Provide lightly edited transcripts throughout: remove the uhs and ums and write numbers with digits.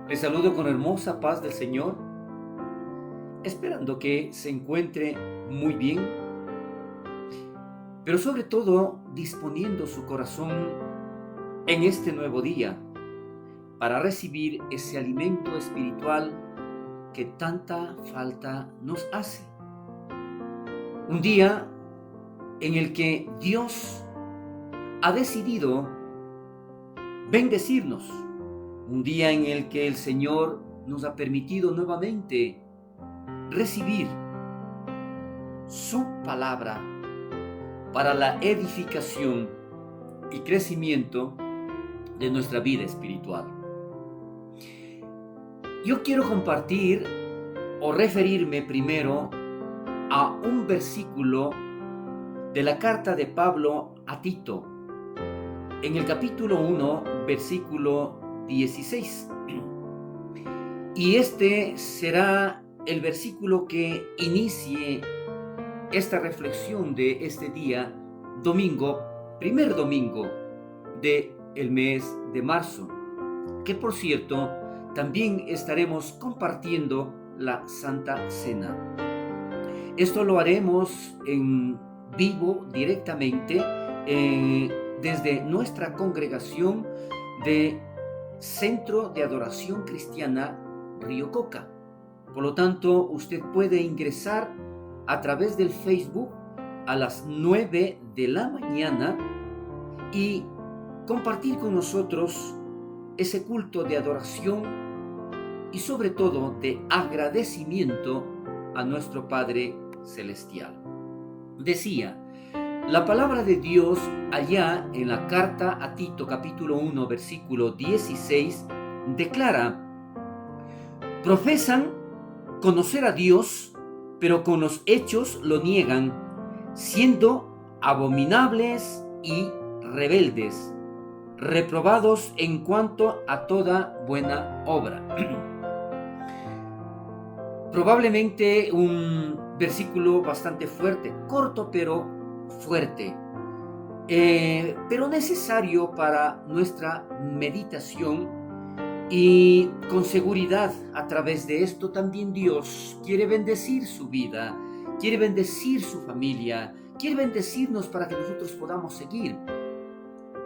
Les saludo con hermosa paz del Señor, esperando que se encuentre muy bien, pero sobre todo disponiendo su corazón en este nuevo día para recibir ese alimento espiritual que tanta falta nos hace. Un día en el que Dios ha decidido bendecirnos, un día en el que el Señor nos ha permitido nuevamente recibir su palabra para la edificación y crecimiento de nuestra vida espiritual. Yo quiero compartir o referirme primero a un versículo de la carta de Pablo a Tito, en el capítulo 1, versículo 16. Y este será el versículo que inicie esta reflexión de este día, domingo, primer domingo del mes de marzo, que por cierto, también estaremos compartiendo la Santa Cena. Esto lo haremos en vivo directamente desde nuestra congregación de Centro de Adoración Cristiana Río Coca. Por lo tanto, usted puede ingresar a través del Facebook a las 9 de la mañana y compartir con nosotros ese culto de adoración y sobre todo de agradecimiento a nuestro Padre Celestial. Decía, la palabra de Dios allá en la carta a Tito capítulo 1 versículo 16 declara: profesan conocer a Dios, pero con los hechos lo niegan, siendo abominables y rebeldes, reprobados en cuanto a toda buena obra. Probablemente un versículo bastante fuerte, corto pero fuerte, pero necesario para nuestra meditación. Y con seguridad, a través de esto también Dios quiere bendecir su vida, quiere bendecir su familia, quiere bendecirnos para que nosotros podamos seguir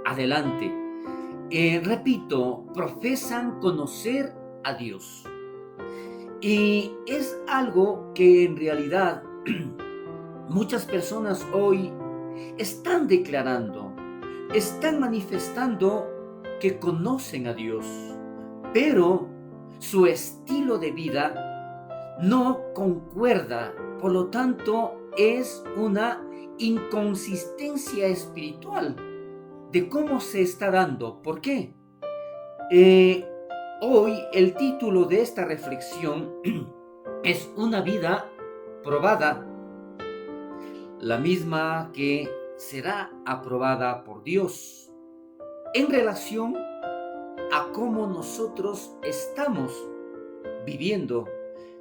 adelante. Repito, profesan conocer a Dios. Y es algo que en realidad muchas personas hoy están declarando, están manifestando que conocen a Dios, pero su estilo de vida no concuerda, por lo tanto es una inconsistencia espiritual de cómo se está dando. ¿Por qué? Hoy el título de esta reflexión es una vida probada, la misma que será aprobada por Dios en relación a cómo nosotros estamos viviendo,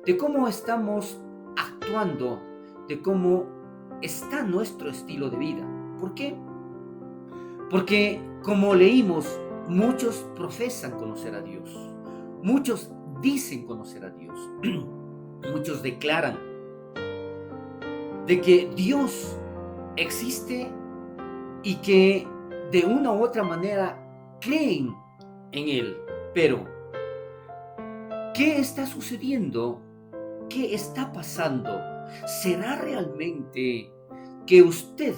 de cómo estamos actuando, de cómo está nuestro estilo de vida. ¿Por qué? Porque, como leímos, muchos profesan conocer a Dios, muchos dicen conocer a Dios, muchos declaran de que Dios existe y que de una u otra manera creen en Él. Pero, ¿qué está sucediendo? ¿Qué está pasando? ¿Será realmente que usted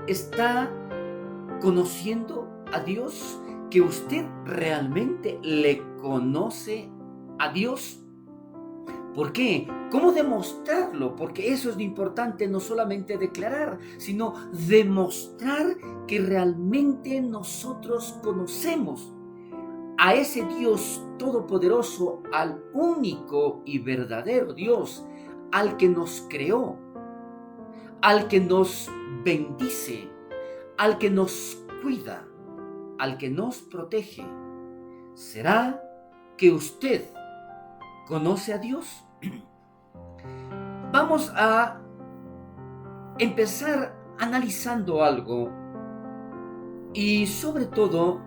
está conociendo a Dios? ¿Que usted realmente le conoce a Dios? ¿Por qué? ¿Cómo demostrarlo? Porque eso es lo importante, no solamente declarar, sino demostrar que realmente nosotros conocemos a ese Dios todopoderoso, al único y verdadero Dios, al que nos creó, al que nos bendice, al que nos cuida, al que nos protege. ¿Será que usted conoce a Dios? Vamos a empezar analizando algo y sobre todo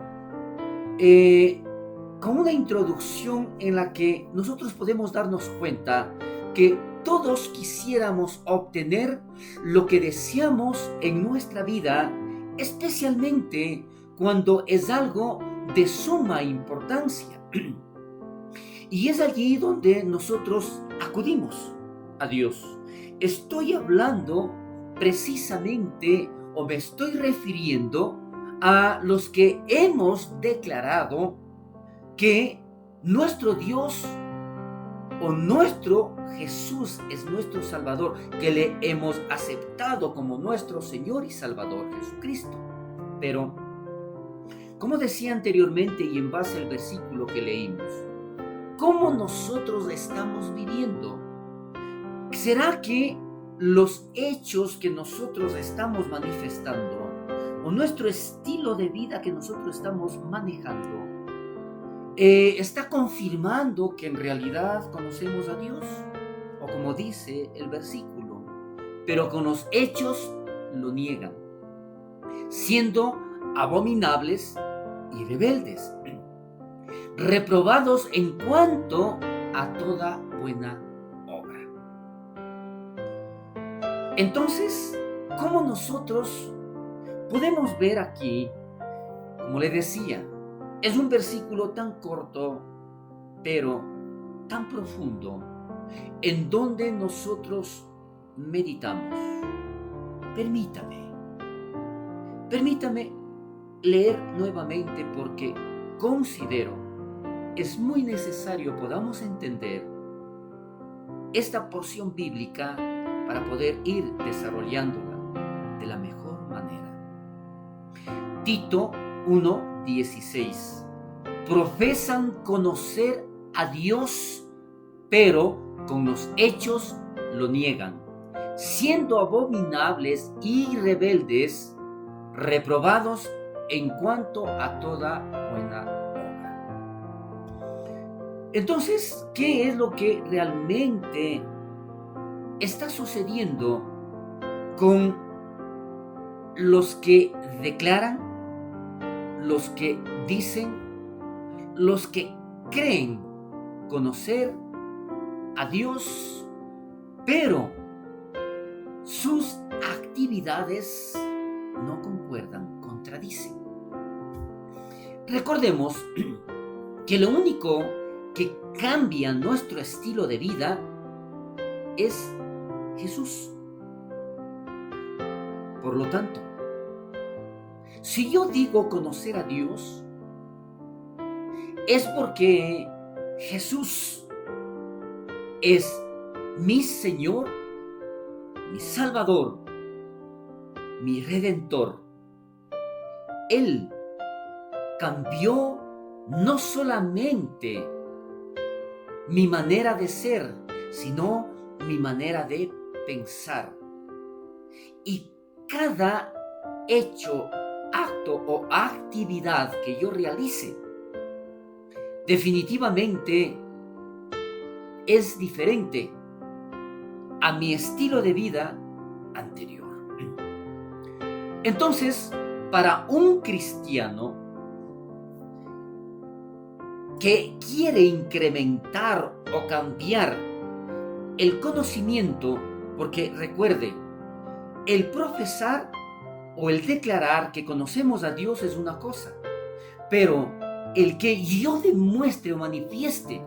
con una introducción en la que nosotros podemos darnos cuenta que todos quisiéramos obtener lo que deseamos en nuestra vida, especialmente cuando es algo de suma importancia. Y es allí donde nosotros acudimos a Dios. Estoy hablando precisamente, o me estoy refiriendo a los que hemos declarado que nuestro Dios o nuestro Jesús es nuestro Salvador, que le hemos aceptado como nuestro Señor y Salvador Jesucristo. Pero, como decía anteriormente y en base al versículo que leímos, ¿cómo nosotros estamos viviendo? ¿Será que los hechos que nosotros estamos manifestando o nuestro estilo de vida que nosotros estamos manejando está confirmando que en realidad conocemos a Dios? O como dice el versículo, pero con los hechos lo niegan, siendo abominables y rebeldes, reprobados en cuanto a toda buena obra. Entonces, ¿cómo nosotros podemos ver aquí? Como le decía, es un versículo tan corto, pero tan profundo, en donde nosotros meditamos. Permítame leer nuevamente, porque considero es muy necesario podamos entender esta porción bíblica para poder ir desarrollándola de la mejor manera. Tito 1:16. Profesan conocer a Dios, pero con los hechos lo niegan, siendo abominables y rebeldes, reprobados en cuanto a toda buena obra. Entonces, ¿qué es lo que realmente está sucediendo con los que declaran, los que dicen, los que creen conocer a Dios, pero sus actividades no concuerdan, contradicen? Recordemos que lo único que cambia nuestro estilo de vida es Jesús. Por lo tanto, si yo digo conocer a Dios, es porque Jesús es mi Señor, mi Salvador, mi Redentor. Él cambió no solamente mi manera de ser, sino mi manera de pensar. Y cada hecho, acto o actividad que yo realice, definitivamente es diferente a mi estilo de vida anterior. Entonces, para un cristiano que quiere incrementar o cambiar el conocimiento, porque recuerde, el profesar o el declarar que conocemos a Dios es una cosa, pero el que yo demuestre o manifieste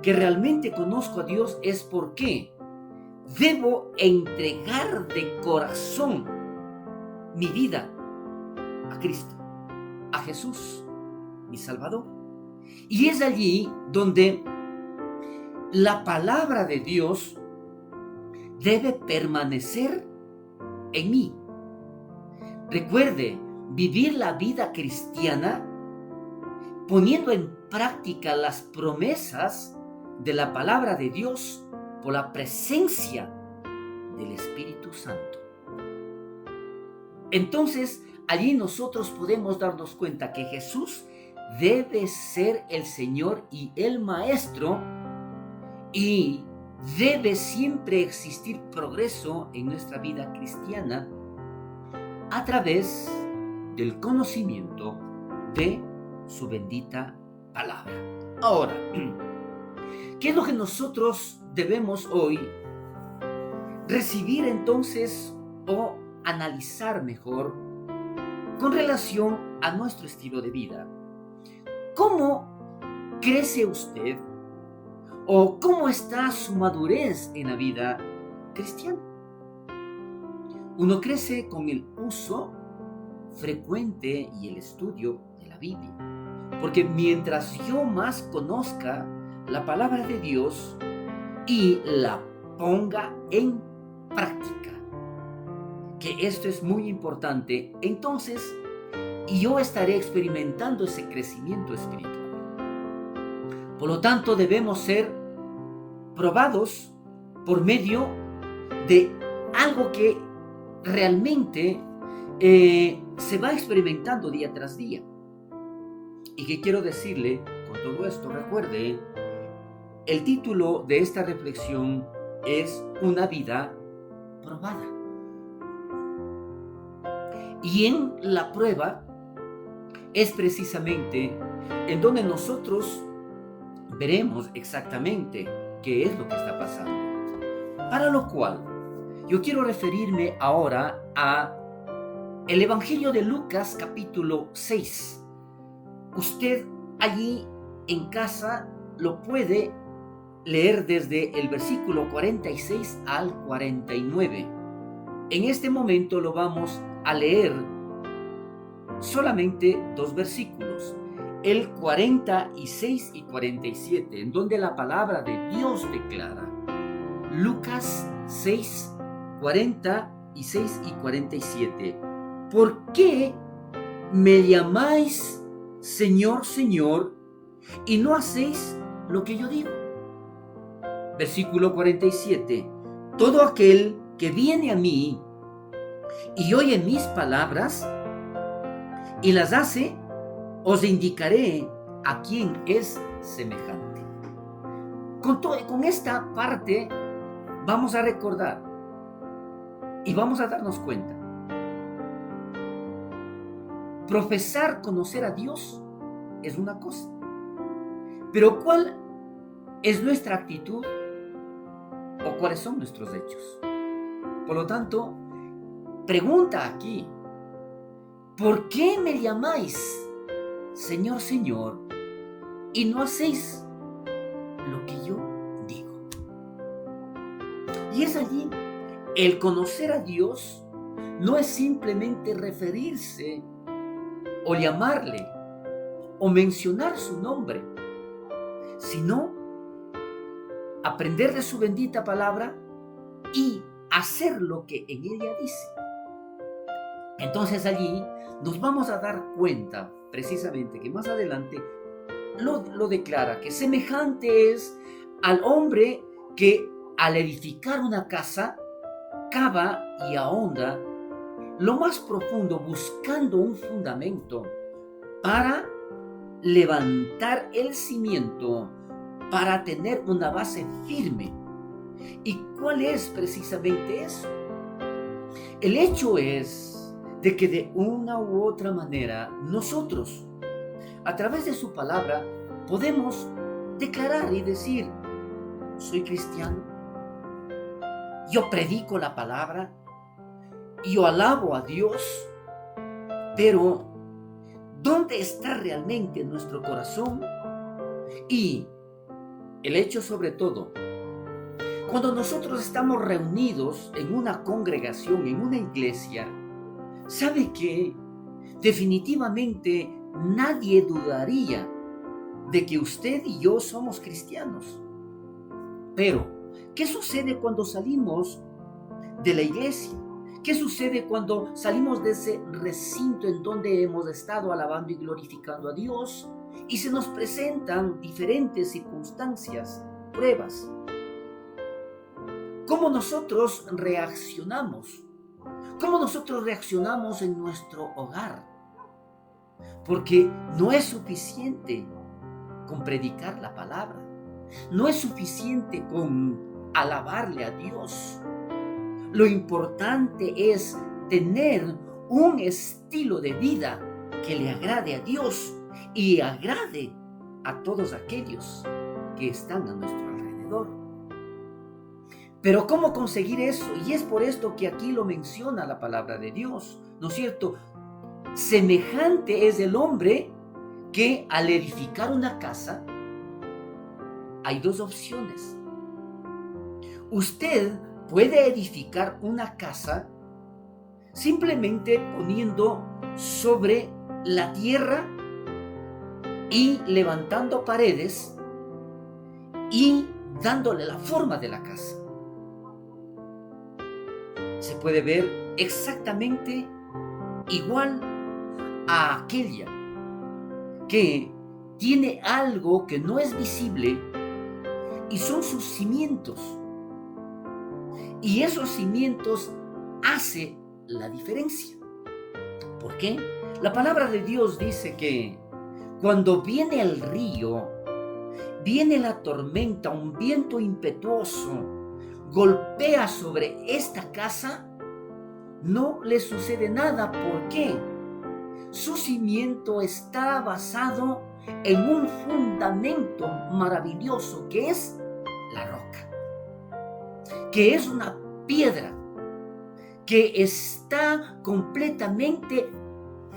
que realmente conozco a Dios es porque debo entregar de corazón mi vida a Cristo, a Jesús, mi Salvador. Y es allí donde la palabra de Dios debe permanecer en mí. Recuerde, vivir la vida cristiana poniendo en práctica las promesas de la palabra de Dios por la presencia del Espíritu Santo. Entonces, allí nosotros podemos darnos cuenta que Jesús debe ser el Señor y el Maestro, y debe siempre existir progreso en nuestra vida cristiana a través del conocimiento de su bendita palabra. Ahora, ¿qué es lo que nosotros debemos hoy recibir entonces o analizar mejor con relación a nuestro estilo de vida? ¿Cómo crece usted o cómo está su madurez en la vida cristiana? Uno crece con el uso frecuente y el estudio de la Biblia, porque mientras yo más conozca la palabra de Dios y la ponga en práctica, que esto es muy importante, entonces yo estaré experimentando ese crecimiento espiritual. Por lo tanto, debemos ser probados por medio de algo que realmente se va experimentando día tras día. ¿Y qué quiero decirle con todo esto? Recuerde, el título de esta reflexión es Una vida probada. Y en la prueba es precisamente en donde nosotros veremos exactamente qué es lo que está pasando. Para lo cual, yo quiero referirme ahora a el Evangelio de Lucas capítulo 6. Usted allí en casa lo puede leer desde el versículo 46 al 49. En este momento lo vamos a leer solamente 2 versículos, el 46 y 47, en donde la palabra de Dios declara. Lucas 6, 46 y 47. ¿Por qué me llamáis Señor, Señor, y no hacéis lo que yo digo? Versículo 47. Todo aquel que viene a mí y oye mis palabras y las hace, os indicaré a quién es semejante. Con esta parte vamos a recordar y vamos a darnos cuenta. Profesar conocer a Dios es una cosa, pero ¿cuál es nuestra actitud o cuáles son nuestros hechos? Por lo tanto, pregunta aquí, ¿por qué me llamáis Señor, Señor, y no hacéis lo que yo digo? Y es allí, el conocer a Dios no es simplemente referirse o llamarle o mencionar su nombre, sino aprender de su bendita palabra y hacer lo que en ella dice. Entonces allí nos vamos a dar cuenta precisamente que más adelante lo declara, que semejante es al hombre que al edificar una casa cava y ahonda lo más profundo buscando un fundamento para levantar el cimiento, para tener una base firme. ¿Y cuál es precisamente eso? El hecho es de que de una u otra manera nosotros, a través de su palabra, podemos declarar y decir, soy cristiano, yo predico la palabra, yo alabo a Dios, pero ¿dónde está realmente nuestro corazón? Y el hecho sobre todo, cuando nosotros estamos reunidos en una congregación, en una iglesia, ¿sabe qué? Definitivamente nadie dudaría de que usted y yo somos cristianos. Pero, ¿qué sucede cuando salimos de la iglesia? ¿Qué sucede cuando salimos de ese recinto en donde hemos estado alabando y glorificando a Dios y se nos presentan diferentes circunstancias, pruebas? ¿Cómo nosotros reaccionamos? ¿Cómo nosotros reaccionamos en nuestro hogar? Porque no es suficiente con predicar la palabra. No es suficiente con alabarle a Dios. Lo importante es tener un estilo de vida que le agrade a Dios y agrade a todos aquellos que están a nuestro alrededor. Pero ¿cómo conseguir eso? Y es por esto que aquí lo menciona la palabra de Dios, ¿no es cierto? Semejante es el hombre que al edificar una casa, hay dos opciones. Usted puede edificar una casa simplemente poniendo sobre la tierra y levantando paredes y dándole la forma de la casa. Se puede ver exactamente igual a aquella que tiene algo que no es visible y son sus cimientos. Y esos cimientos hacen la diferencia. ¿Por qué? La palabra de Dios dice que cuando viene el río, viene la tormenta, un viento impetuoso, golpea sobre esta casa, no le sucede nada. ¿Por qué? Su cimiento está basado en un fundamento maravilloso que es la roca, que es una piedra que está completamente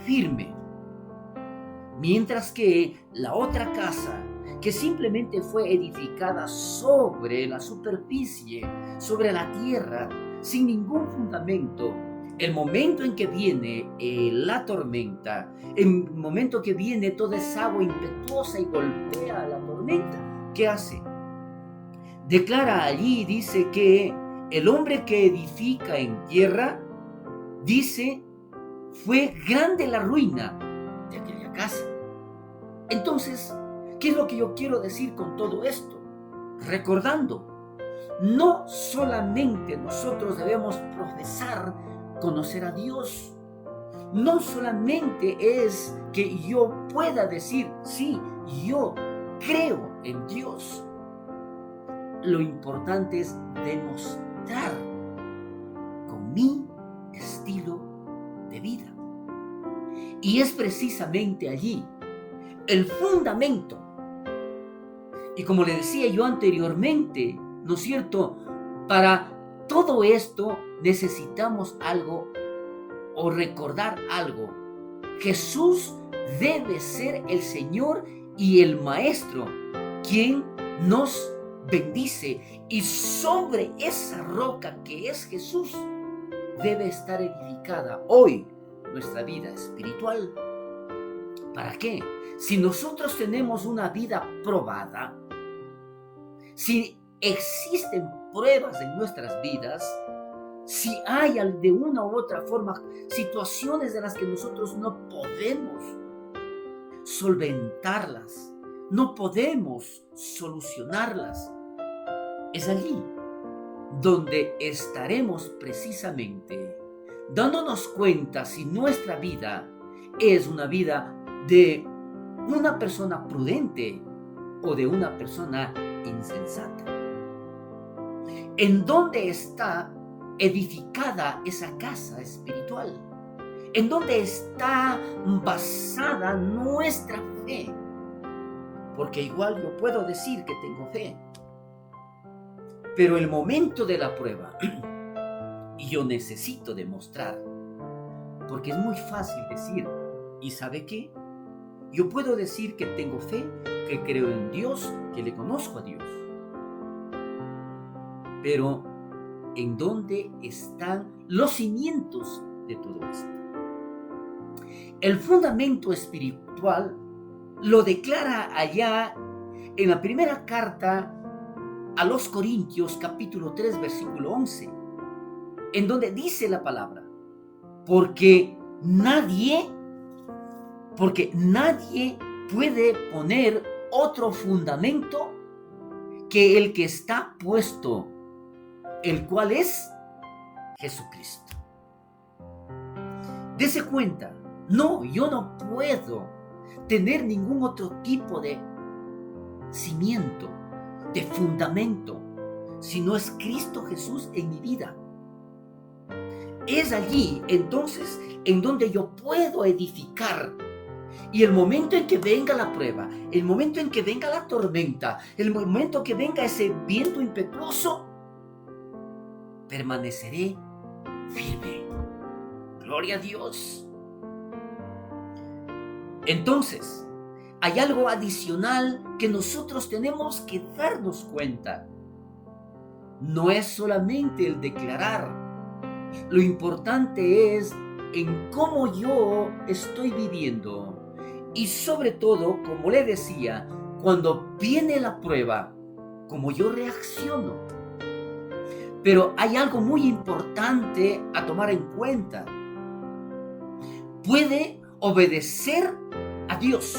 firme. Mientras que la otra casa, que simplemente fue edificada sobre la superficie, sobre la tierra, sin ningún fundamento, el momento en que viene la tormenta, el momento que viene toda esa agua impetuosa y golpea a la tormenta, ¿qué hace? Declara allí, dice que el hombre que edifica en tierra, dice, fue grande la ruina de aquella casa. Entonces, ¿qué es lo que yo quiero decir con todo esto? Recordando, no solamente nosotros debemos profesar conocer a Dios. No solamente es que yo pueda decir, sí, yo creo en Dios. Lo importante es demostrar con mi estilo de vida. Y es precisamente allí el fundamento. Y como le decía yo anteriormente, ¿no es cierto? Para todo esto necesitamos algo o recordar algo. Jesús debe ser el Señor y el Maestro quien nos bendice, y sobre esa roca que es Jesús debe estar edificada hoy nuestra vida espiritual. ¿Para qué? Si nosotros tenemos una vida probada, si existen pruebas en nuestras vidas, si hay de una u otra forma situaciones de las que nosotros no podemos solventarlas, no podemos solucionarlas, es allí donde estaremos precisamente dándonos cuenta si nuestra vida es una vida de una persona prudente o de una persona insensata. ¿En dónde está edificada esa casa espiritual? ¿En dónde está basada nuestra fe? Porque igual yo puedo decir que tengo fe, pero el momento de la prueba, y yo necesito demostrar, porque es muy fácil decir, ¿y sabe qué? Yo puedo decir que tengo fe, que creo en Dios, que le conozco a Dios. Pero, ¿en dónde están los cimientos de todo esto? El fundamento espiritual lo declara allá en la primera carta a los Corintios, capítulo 3, versículo 11, en donde dice la palabra, porque nadie puede poner otro fundamento que el que está puesto, el cual es Jesucristo. Dese cuenta, no, yo no puedo tener ningún otro tipo de cimiento, de fundamento, si no es Cristo Jesús en mi vida. Es allí entonces en donde yo puedo edificar Y el momento en que venga la prueba, el momento en que venga la tormenta, el momento que venga ese viento impetuoso, permaneceré firme. Gloria a Dios. Entonces, hay algo adicional que nosotros tenemos que darnos cuenta. No es solamente el declarar. Lo importante es en cómo yo estoy viviendo. Y sobre todo, como le decía, cuando viene la prueba, cómo yo reacciono. Pero hay algo muy importante a tomar en cuenta. Puede obedecer a Dios.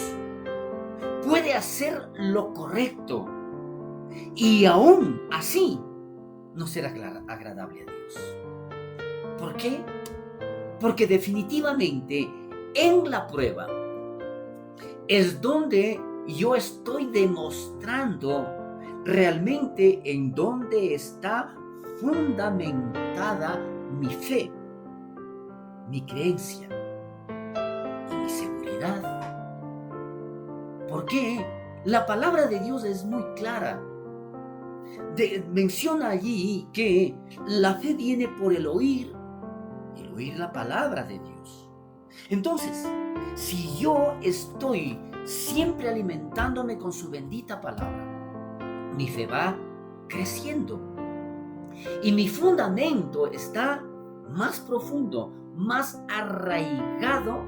Puede hacer lo correcto. Y aún así, no ser agradable a Dios. ¿Por qué? Porque definitivamente en la prueba es donde yo estoy demostrando realmente en dónde está fundamentada mi fe, mi creencia y mi seguridad. Porque la palabra de Dios es muy clara. Menciona allí que la fe viene por el oír la palabra de Dios. Entonces, si yo estoy siempre alimentándome con su bendita palabra, mi fe va creciendo y mi fundamento está más profundo, más arraigado.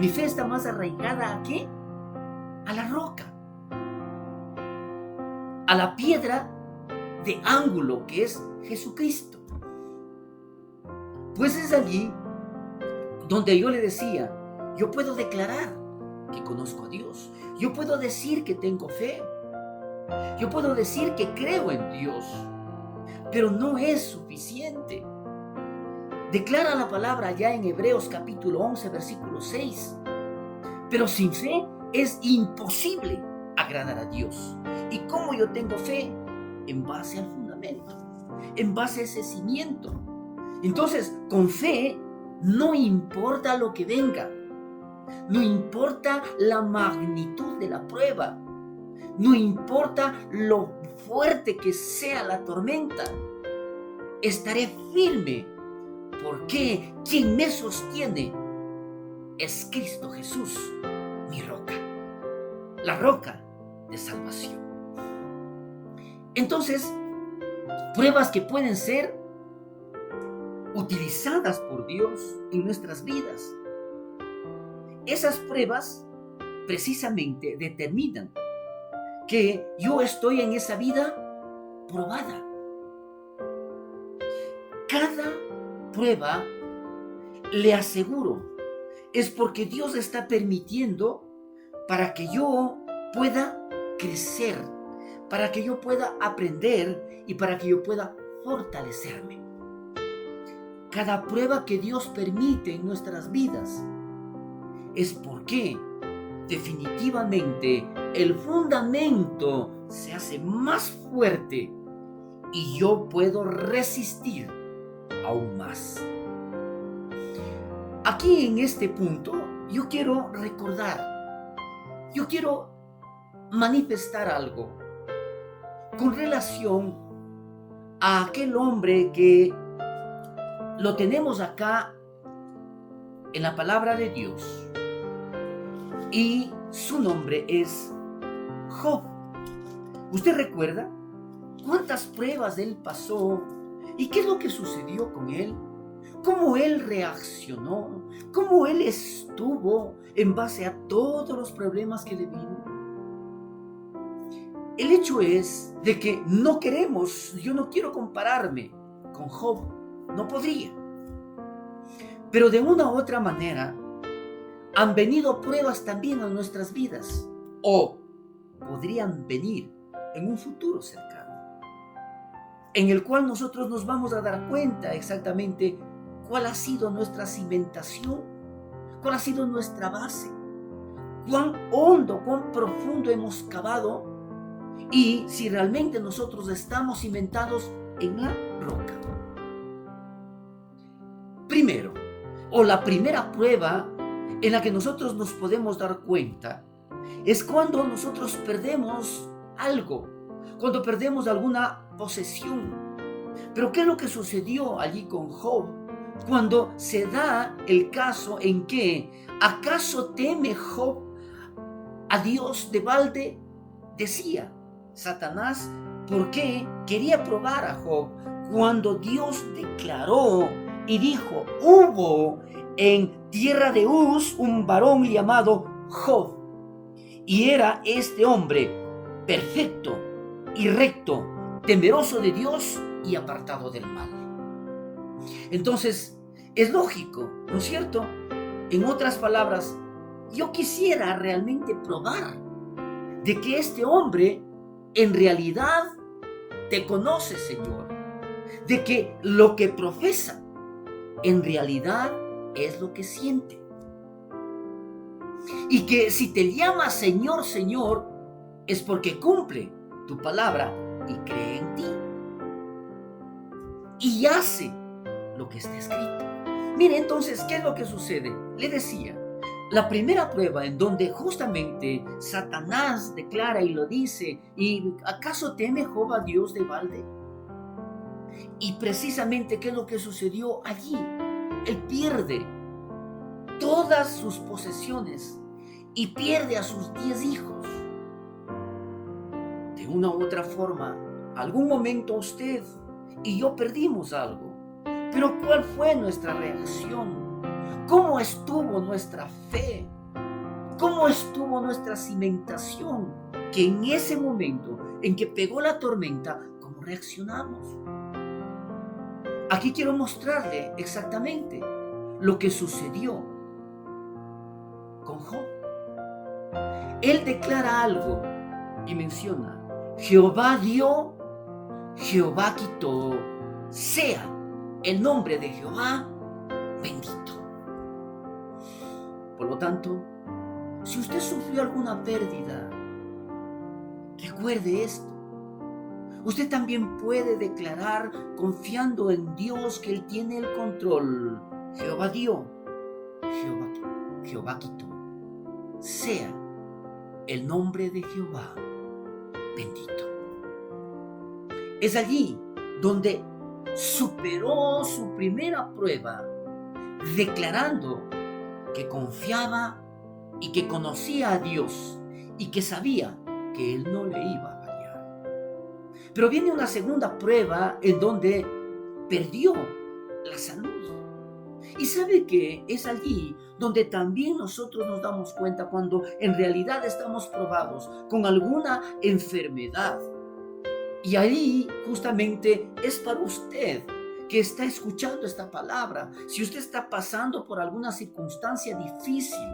Mi fe está más arraigada ¿a qué? A la roca, a la piedra de ángulo que es Jesucristo. Pues es allí donde yo le decía, yo puedo declarar que conozco a Dios, yo puedo decir que tengo fe, yo puedo decir que creo en Dios, pero no es suficiente. Declara la palabra ya en Hebreos capítulo 11, versículo 6, pero sin fe es imposible agradar a Dios. ¿Y cómo yo tengo fe? En base al fundamento, en base a ese cimiento. Entonces, con fe, no importa lo que venga, no importa la magnitud de la prueba, no importa lo fuerte que sea la tormenta, estaré firme, porque quien me sostiene es Cristo Jesús, mi roca, la roca de salvación. Entonces, pruebas que pueden ser utilizadas por Dios en nuestras vidas. Esas pruebas precisamente determinan que yo estoy en esa vida probada. Cada prueba, le aseguro, es porque Dios está permitiendo para que yo pueda crecer, para que yo pueda aprender y para que yo pueda fortalecerme. Cada prueba que Dios permite en nuestras vidas es porque definitivamente el fundamento se hace más fuerte y yo puedo resistir aún más. Aquí en este punto yo quiero recordar, yo quiero manifestar algo con relación a aquel hombre que lo tenemos acá en la palabra de Dios y su nombre es Job. ¿Usted recuerda cuántas pruebas él pasó y qué es lo que sucedió con él? ¿Cómo él reaccionó? ¿Cómo él estuvo en base a todos los problemas que le vino? El hecho es de que yo no quiero compararme con Job, no podría. Pero de una u otra manera han venido pruebas también a nuestras vidas o podrían venir en un futuro cercano, en el cual nosotros nos vamos a dar cuenta exactamente cuál ha sido nuestra cimentación, cuál ha sido nuestra base, cuán hondo, cuán profundo hemos cavado y si realmente nosotros estamos cimentados en la roca. Primero, o la primera prueba en la que nosotros nos podemos dar cuenta es cuando nosotros perdemos algo, cuando perdemos alguna posesión. Pero ¿qué es lo que sucedió allí con Job? Cuando se da el caso en que, ¿acaso teme Job a Dios de balde? Decía Satanás, porque quería probar a Job cuando Dios declaró y dijo: hubo en tierra de Uz un varón llamado Job, y era este hombre perfecto y recto, temeroso de Dios y apartado del mal. Entonces, es lógico, ¿no es cierto? En otras palabras, yo quisiera realmente probar de que este hombre en realidad te conoce, Señor, de que lo que profesa en realidad es lo que siente, y que si te llama Señor, Señor, es porque cumple tu palabra y cree en ti y hace lo que está escrito. Mire, entonces, ¿qué es lo que sucede? Le decía, la primera prueba en donde justamente Satanás declara y lo dice: ¿y acaso teme Job a Dios de balde? Y precisamente, ¿qué es lo que sucedió allí? Él pierde todas sus posesiones y pierde a sus 10 hijos. De una u otra forma, algún momento usted y yo perdimos algo. Pero ¿cuál fue nuestra reacción? ¿Cómo estuvo nuestra fe? ¿Cómo estuvo nuestra cimentación? Que en ese momento en que pegó la tormenta, ¿cómo reaccionamos? Aquí quiero mostrarle exactamente lo que sucedió con Job. Él declara algo y menciona: Jehová dio, Jehová quitó, sea el nombre de Jehová bendito. Por lo tanto, si usted sufrió alguna pérdida, recuerde esto. Usted también puede declarar, confiando en Dios, que Él tiene el control: Jehová dio, Jehová quitó, sea el nombre de Jehová bendito. Es allí donde superó su primera prueba, declarando que confiaba y que conocía a Dios y que sabía que Él no le iba a fallar. Pero viene una segunda prueba en donde perdió la salud. Y sabe que es allí donde también nosotros nos damos cuenta cuando en realidad estamos probados con alguna enfermedad. Y ahí justamente es para usted que está escuchando esta palabra. Si usted está pasando por alguna circunstancia difícil,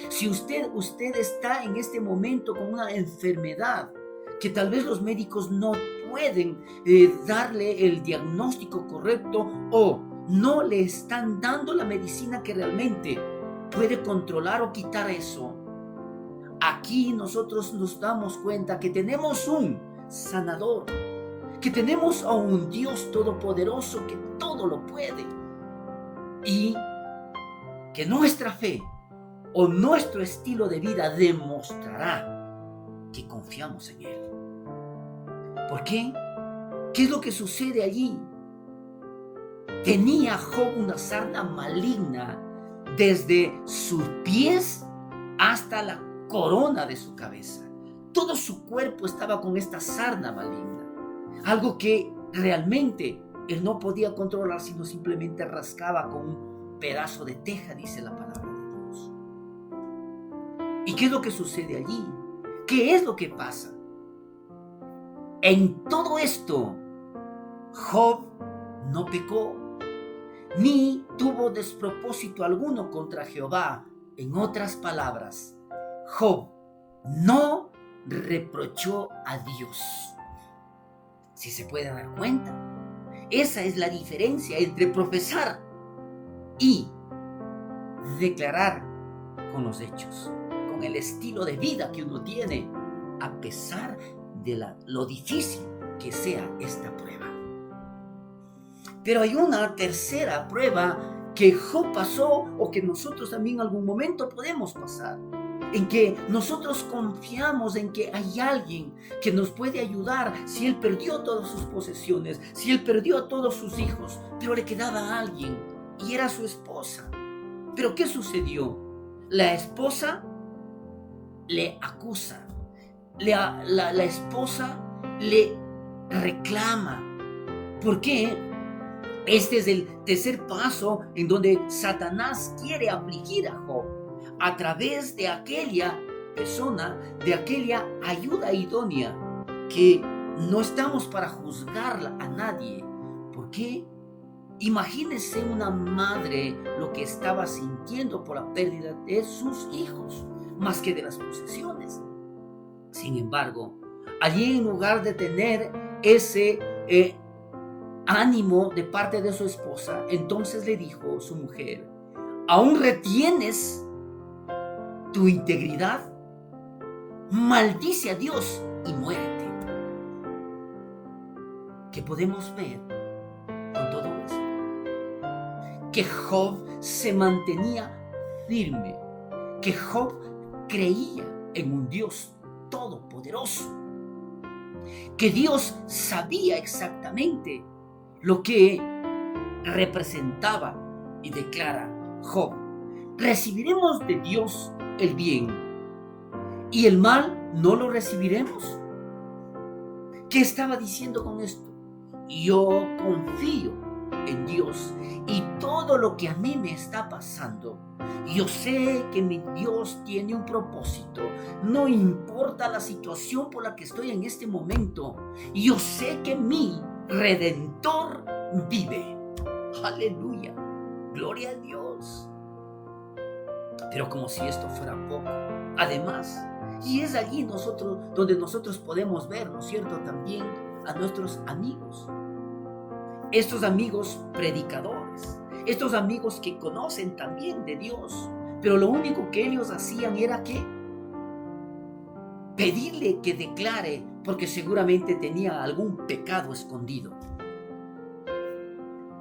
si usted está en este momento con una enfermedad que tal vez los médicos no pueden darle el diagnóstico correcto, o no le están dando la medicina que realmente puede controlar o quitar eso, aquí nosotros nos damos cuenta que tenemos un sanador, que tenemos a un Dios todopoderoso que todo lo puede, y que nuestra fe o nuestro estilo de vida demostrará que confiamos en Él. ¿Por qué? ¿Qué es lo que sucede allí? Tenía Job una sarna maligna desde sus pies hasta la corona de su cabeza. Todo su cuerpo estaba con esta sarna maligna, algo que realmente él no podía controlar, sino simplemente rascaba con un pedazo de teja, dice la palabra de Dios. ¿Y qué es lo que sucede allí? ¿Qué es lo que pasa? En todo esto, Job no pecó, ni tuvo despropósito alguno contra Jehová. En otras palabras, Job no reprochó a Dios. Si se puede dar cuenta, esa es la diferencia entre profesar y declarar con los hechos, con el estilo de vida que uno tiene, a pesar de lo difícil que sea esta prueba. Pero hay una tercera prueba que Job pasó o que nosotros también en algún momento podemos pasar. En que nosotros confiamos en que hay alguien que nos puede ayudar si él perdió todas sus posesiones, si él perdió a todos sus hijos, pero le quedaba alguien y era su esposa. Pero ¿qué sucedió? La esposa le acusa, la esposa le reclama. ¿Por qué? Este es el tercer paso en donde Satanás quiere afligir a Job a través de aquella persona, de aquella ayuda idónea, que no estamos para juzgarla a nadie. ¿Por qué? Imagínese una madre lo que estaba sintiendo por la pérdida de sus hijos, más que de las posesiones. Sin embargo, allí en lugar de tener ese ánimo de parte de su esposa, entonces le dijo su mujer: ¿aún retienes tu integridad? Maldice a Dios y muérete. ¿Qué podemos ver con todo esto? Que Job se mantenía firme, que Job creía en un Dios todopoderoso, que Dios sabía exactamente lo que representaba, y declara Job: ¿recibiremos de Dios el bien y el mal no lo recibiremos? ¿Qué estaba diciendo con esto? Yo confío en Dios y todo lo que a mí me está pasando, yo sé que mi Dios tiene un propósito. No importa la situación por la que estoy en este momento, yo sé que mi Redentor vive. Aleluya, gloria a Dios. Pero como si esto fuera poco, además, y es allí donde nosotros podemos ver, ¿no es cierto?, también a nuestros amigos. Estos amigos predicadores, estos amigos que conocen también de Dios, pero lo único que ellos hacían era que pedirle que declare, porque seguramente tenía algún pecado escondido.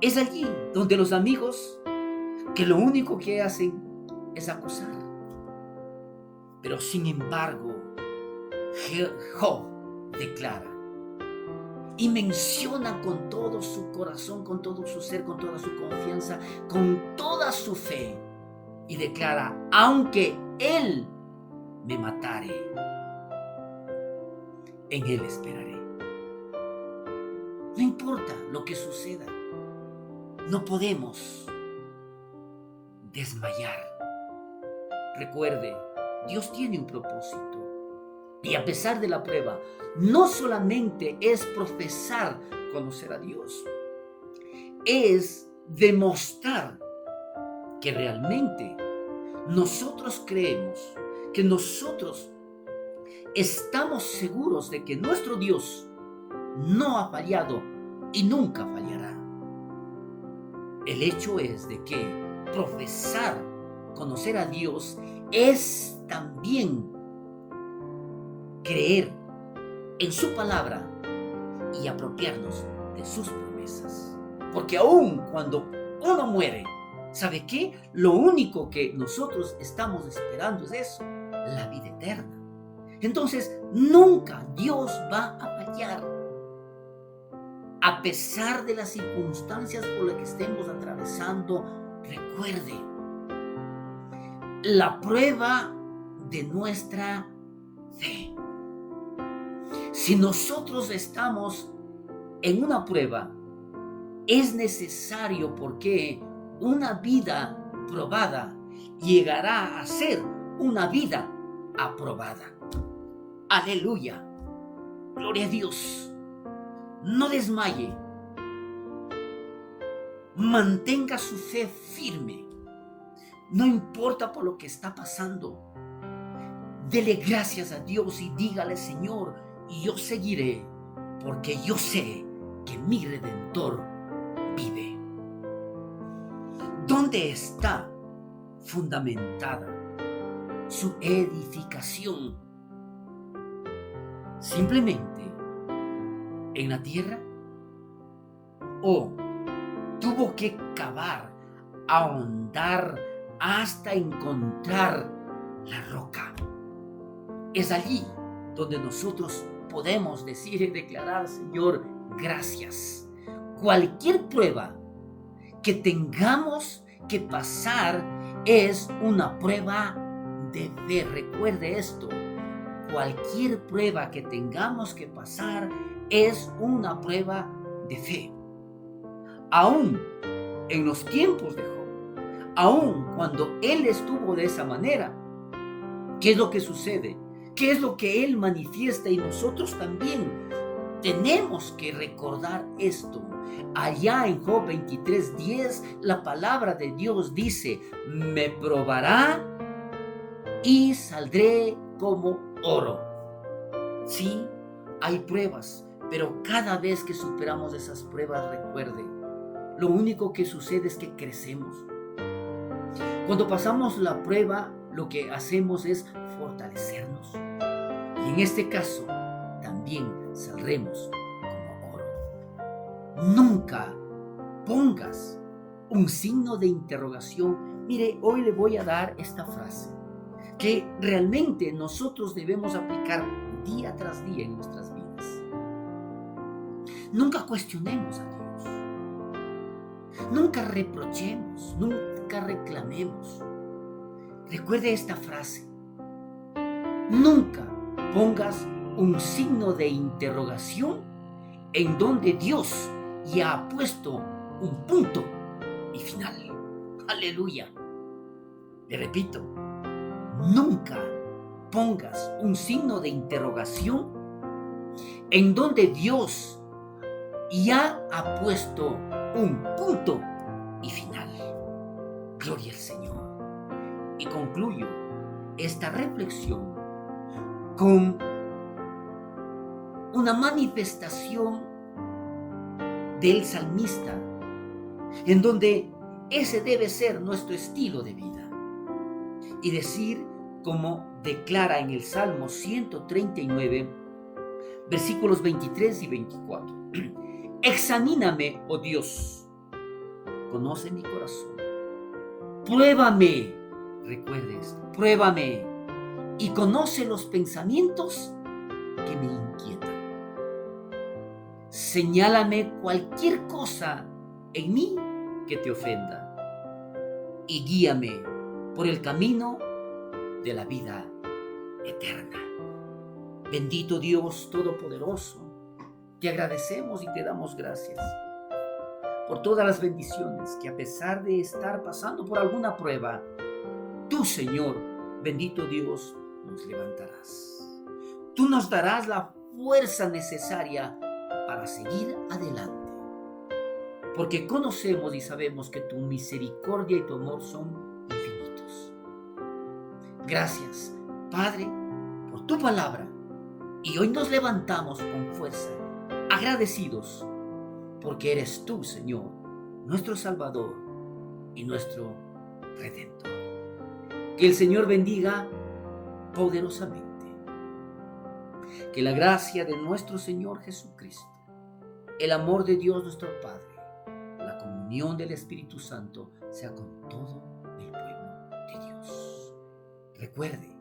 Es allí donde los amigos, que lo único que hacen es acusar. Pero sin embargo, Job declara y menciona con todo su corazón, con todo su ser, con toda su confianza, con toda su fe, y declara: aunque él me matare, en él esperaré. No importa lo que suceda, no podemos desmayar. Recuerde, Dios tiene un propósito. Y a pesar de la prueba, no solamente es profesar conocer a Dios, es demostrar que realmente nosotros creemos, que nosotros estamos seguros de que nuestro Dios no ha fallado y nunca fallará. El hecho es de que profesar conocer a Dios es también creer en su palabra y apropiarnos de sus promesas. Porque aun cuando uno muere, ¿sabe qué? Lo único que nosotros estamos esperando es eso, la vida eterna. Entonces, nunca Dios va a fallar. A pesar de las circunstancias por las que estemos atravesando, recuerde, la prueba de nuestra fe. Si nosotros estamos en una prueba, es necesario, porque una vida probada llegará a ser una vida aprobada. Aleluya, gloria a Dios. No desmaye, mantenga su fe firme, no importa por lo que está pasando. Dele gracias a Dios y dígale: Señor, yo seguiré, porque yo sé que mi Redentor vive. ¿Dónde está fundamentada su edificación? ¿Simplemente en la tierra? ¿O tuvo que cavar ahondar hasta encontrar la roca. Es allí donde nosotros podemos decir y declarar: Señor, gracias. Cualquier prueba que tengamos que pasar es una prueba de fe. Recuerde esto: cualquier prueba que tengamos que pasar es una prueba de fe. Aún en los tiempos de Job, aún cuando él estuvo de esa manera, ¿qué es lo que sucede? ¿Qué es lo que él manifiesta? Y nosotros también tenemos que recordar esto. Allá en Job 23:10, la palabra de Dios dice: me probará y saldré como oro. Sí, hay pruebas, pero cada vez que superamos esas pruebas, recuerde, lo único que sucede es que crecemos. Cuando pasamos la prueba, lo que hacemos es fortalecernos. Y en este caso, también saldremos como oro. Nunca pongas un signo de interrogación. Mire, hoy le voy a dar esta frase que realmente nosotros debemos aplicar día tras día en nuestras vidas. Nunca cuestionemos a Dios. Nunca reprochemos, nunca reclamemos. Recuerde esta frase: nunca pongas un signo de interrogación en donde Dios ya ha puesto un punto y final. Aleluya. Le repito, nunca pongas un signo de interrogación en donde Dios ya ha puesto un punto y final. Gloria al Señor. Y concluyo esta reflexión con una manifestación del salmista, en donde ese debe ser nuestro estilo de vida. Y decir, como declara en el Salmo 139, versículos 23 y 24: examíname, oh Dios, conoce mi corazón, pruébame, recuerde esto, pruébame y conoce los pensamientos que me inquietan. Señálame cualquier cosa en mí que te ofenda y guíame por el camino de la vida eterna. Bendito Dios Todopoderoso, te agradecemos y te damos gracias por todas las bendiciones que, a pesar de estar pasando por alguna prueba, tú, Señor, bendito Dios, nos levantarás. Tú nos darás la fuerza necesaria para seguir adelante, porque conocemos y sabemos que tu misericordia y tu amor son infinitos. Gracias, Padre, por tu palabra, y hoy nos levantamos con fuerza, agradecidos, porque eres tú, Señor, nuestro Salvador y nuestro Redentor. Que el Señor bendiga poderosamente. Que la gracia de nuestro Señor Jesucristo, el amor de Dios nuestro Padre, la comunión del Espíritu Santo sea con todo el pueblo de Dios. Recuerde,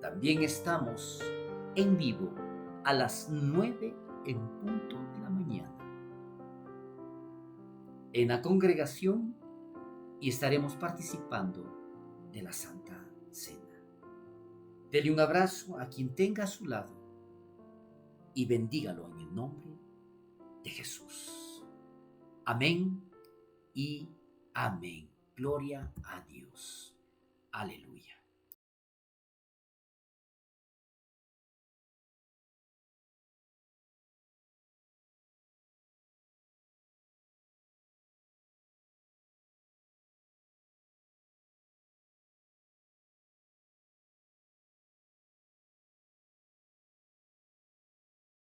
también estamos en vivo a las 9 en punto de la mañana en la congregación, y estaremos participando de la Santa Cena. Dele un abrazo a quien tenga a su lado y bendígalo en el nombre de Jesús. Amén y amén. Gloria a Dios. Aleluya.